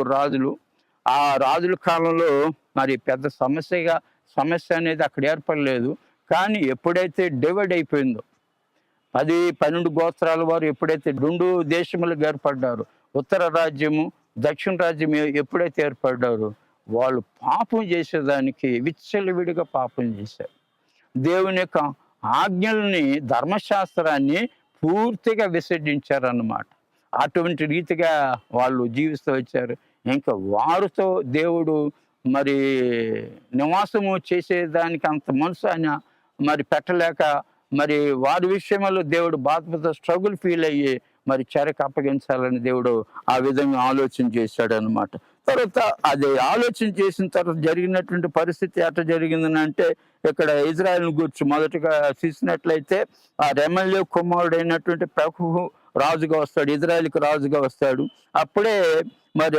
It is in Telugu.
రాజులు. ఆ రాజుల కాలంలో మరి పెద్ద సమస్య అనేది అక్కడ ఏర్పడలేదు. కానీ ఎప్పుడైతే డివైడ్ అయిపోయిందో 10, 12 గోత్రాల వారు ఎప్పుడైతే 2 దేశములుగా ఏర్పడ్డారో, ఉత్తర రాజ్యము, దక్షిణ రాజ్యం ఎప్పుడైతే ఏర్పడ్డారో, వాళ్ళు పాపం చేసేదానికి విచ్చలవిడిగా పాపం చేశారు. దేవుని యొక్క ఆజ్ఞల్ని, ధర్మశాస్త్రాన్ని పూర్తిగా విసర్జించారన్నమాట. అటువంటి రీతిగా వాళ్ళు జీవిస్తూ వచ్చారు. ఇంకా వారితో దేవుడు మరి నివాసము చేసేదానికి అంత మనసు ఆయన మరి పెట్టలేక, మరి వారి విషయంలో దేవుడు బాధతో స్ట్రగుల్ ఫీల్ అయ్యి మరి చెరకు అప్పగించాలని దేవుడు ఆ విధంగా ఆలోచన చేశాడు అనమాట. తర్వాత అది ఆలోచన చేసిన తర్వాత జరిగినటువంటి పరిస్థితి ఎట్లా జరిగిందని అంటే, ఇక్కడ ఇజ్రాయెల్ని గురించి మొదటగా చూసినట్లయితే ఆ రెమల్య కుమారుడైనటువంటి ప్రభువు రాజుగా వస్తాడు, ఇజ్రాయెల్కి రాజుగా వస్తాడు. అప్పుడే మరి